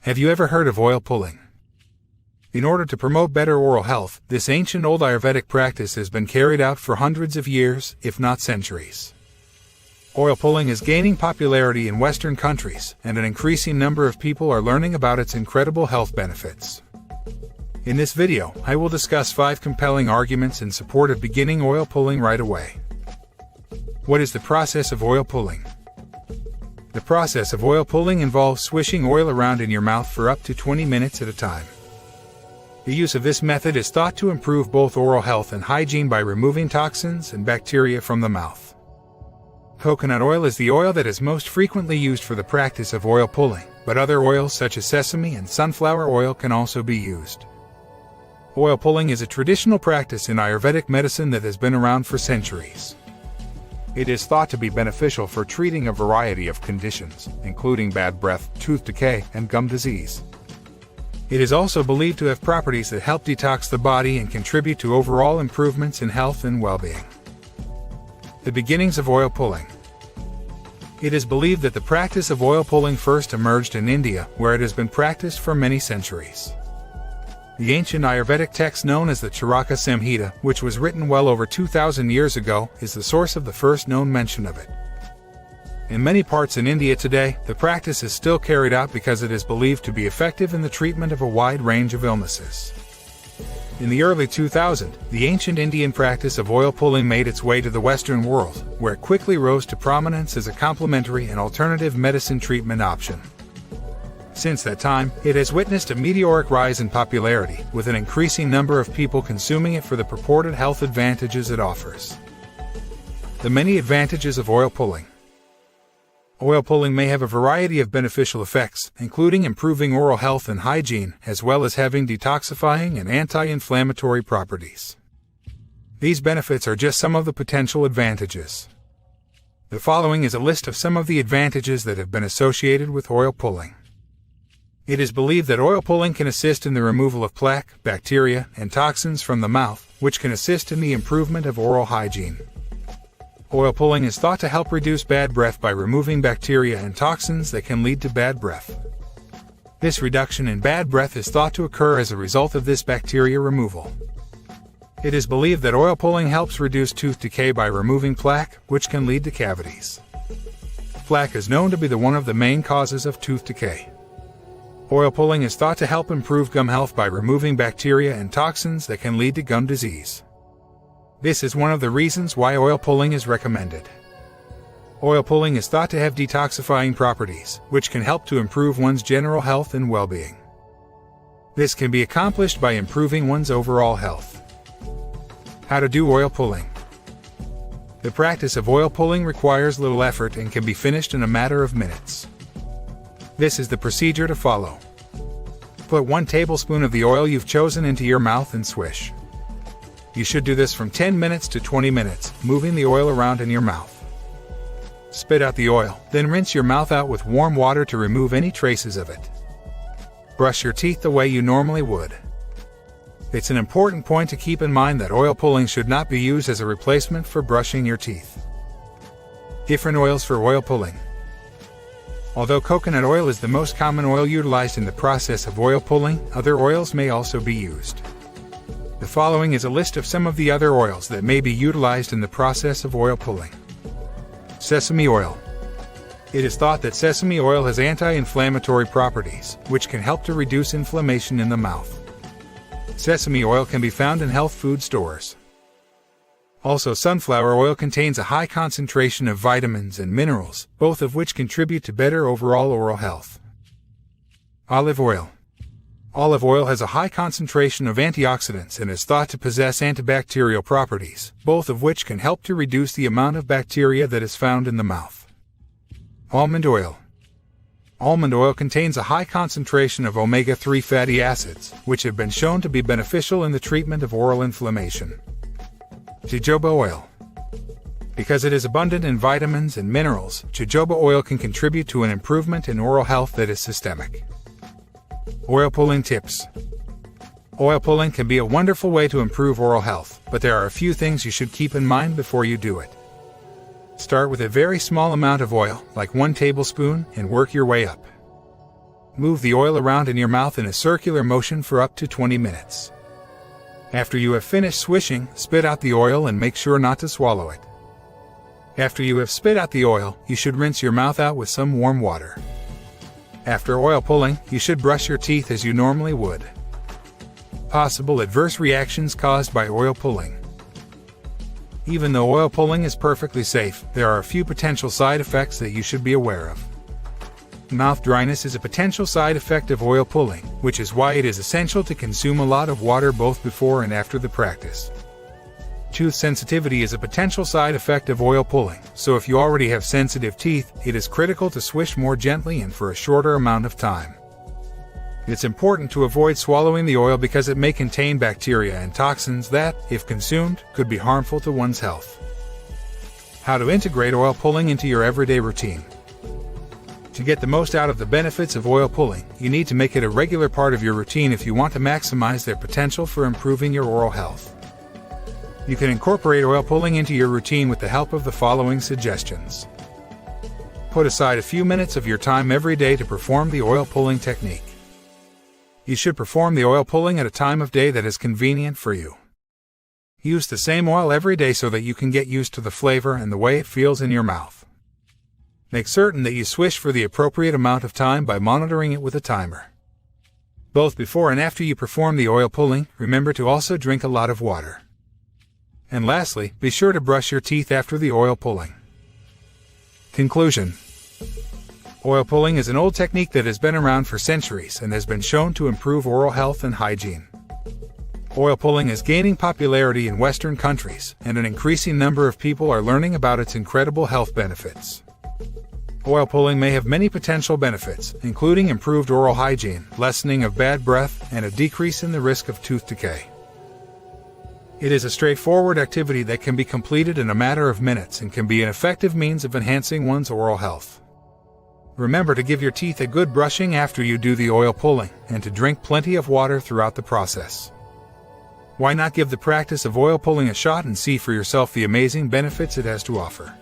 Have you ever heard of oil pulling? In order to promote better oral health, this ancient old Ayurvedic practice has been carried out for hundreds of years, if not centuries. Oil pulling is gaining popularity in Western countries, and an increasing number of people are learning about its incredible health benefits. In this video, I will discuss 5 compelling arguments in support of beginning oil pulling right away. What is the process of oil pulling? The process of oil pulling involves swishing oil around in your mouth for up to 20 minutes at a time. The use of this method is thought to improve both oral health and hygiene by removing toxins and bacteria from the mouth. Coconut oil is the oil that is most frequently used for the practice of oil pulling, but other oils such as sesame and sunflower oil can also be used. Oil pulling is a traditional practice in Ayurvedic medicine that has been around for centuries. It is thought to be beneficial for treating a variety of conditions, including bad breath, tooth decay, and gum disease. It is also believed to have properties that help detox the body and contribute to overall improvements in health and well-being. The beginnings of oil pulling. It is believed that the practice of oil pulling first emerged in India, where it has been practiced for many centuries. The ancient Ayurvedic text known as the Charaka Samhita, which was written well over 2,000 years ago, is the source of the first known mention of it. In many parts in India today, the practice is still carried out because it is believed to be effective in the treatment of a wide range of illnesses. In the early 2000s, the ancient Indian practice of oil pulling made its way to the Western world, where it quickly rose to prominence as a complementary and alternative medicine treatment option. Since that time, it has witnessed a meteoric rise in popularity, with an increasing number of people consuming it for the purported health advantages it offers. The many advantages of oil pulling. Oil pulling may have a variety of beneficial effects, including improving oral health and hygiene, as well as having detoxifying and anti-inflammatory properties. These benefits are just some of the potential advantages. The following is a list of some of the advantages that have been associated with oil pulling. It is believed that oil pulling can assist in the removal of plaque, bacteria, and toxins from the mouth, which can assist in the improvement of oral hygiene. Oil pulling is thought to help reduce bad breath by removing bacteria and toxins that can lead to bad breath. This reduction in bad breath is thought to occur as a result of this bacteria removal. It is believed that oil pulling helps reduce tooth decay by removing plaque, which can lead to cavities. Plaque is known to be one of the main causes of tooth decay. Oil pulling is thought to help improve gum health by removing bacteria and toxins that can lead to gum disease. This is one of the reasons why oil pulling is recommended. Oil pulling is thought to have detoxifying properties, which can help to improve one's general health and well-being. This can be accomplished by improving one's overall health. How to do oil pulling. The practice of oil pulling requires little effort and can be finished in a matter of minutes. This is the procedure to follow. Put 1 tablespoon of the oil you've chosen into your mouth and swish. You should do this from 10 minutes to 20 minutes, moving the oil around in your mouth. Spit out the oil, then rinse your mouth out with warm water to remove any traces of it. Brush your teeth the way you normally would. It's an important point to keep in mind that oil pulling should not be used as a replacement for brushing your teeth. Different oils for oil pulling. Although coconut oil is the most common oil utilized in the process of oil pulling, other oils may also be used. The following is a list of some of the other oils that may be utilized in the process of oil pulling. Sesame oil. It is thought that sesame oil has anti-inflammatory properties, which can help to reduce inflammation in the mouth. Sesame oil can be found in health food stores. Also, sunflower oil contains a high concentration of vitamins and minerals, both of which contribute to better overall oral health. Olive oil. Olive oil has a high concentration of antioxidants and is thought to possess antibacterial properties, both of which can help to reduce the amount of bacteria that is found in the mouth. Almond oil. Almond oil contains a high concentration of omega-3 fatty acids, which have been shown to be beneficial in the treatment of oral inflammation. Jojoba oil. Because it is abundant in vitamins and minerals, jojoba oil can contribute to an improvement in oral health that is systemic. Oil pulling tips. Oil pulling can be a wonderful way to improve oral health, but there are a few things you should keep in mind before you do it. Start with a very small amount of oil, like 1 tablespoon, and work your way up. Move the oil around in your mouth in a circular motion for up to 20 minutes. After you have finished swishing, spit out the oil and make sure not to swallow it. After you have spit out the oil, you should rinse your mouth out with some warm water. After oil pulling, you should brush your teeth as you normally would. Possible adverse reactions caused by oil pulling. Even though oil pulling is perfectly safe, there are a few potential side effects that you should be aware of. Mouth dryness is a potential side effect of oil pulling, which is why it is essential to consume a lot of water both before and after the practice. Tooth sensitivity is a potential side effect of oil pulling, so if you already have sensitive teeth, it is critical to swish more gently and for a shorter amount of time. It's important to avoid swallowing the oil because it may contain bacteria and toxins that, if consumed, could be harmful to one's health. How to integrate oil pulling into your everyday routine. To get the most out of the benefits of oil pulling, you need to make it a regular part of your routine if you want to maximize their potential for improving your oral health. You can incorporate oil pulling into your routine with the help of the following suggestions. Put aside a few minutes of your time every day to perform the oil pulling technique. You should perform the oil pulling at a time of day that is convenient for you. Use the same oil every day so that you can get used to the flavor and the way it feels in your mouth. Make certain that you swish for the appropriate amount of time by monitoring it with a timer. Both before and after you perform the oil pulling, remember to also drink a lot of water. And lastly, be sure to brush your teeth after the oil pulling. Conclusion. Oil pulling is an old technique that has been around for centuries and has been shown to improve oral health and hygiene. Oil pulling is gaining popularity in Western countries, and an increasing number of people are learning about its incredible health benefits. Oil pulling may have many potential benefits, including improved oral hygiene, lessening of bad breath, and a decrease in the risk of tooth decay. It is a straightforward activity that can be completed in a matter of minutes and can be an effective means of enhancing one's oral health. Remember to give your teeth a good brushing after you do the oil pulling, and to drink plenty of water throughout the process. Why not give the practice of oil pulling a shot and see for yourself the amazing benefits it has to offer?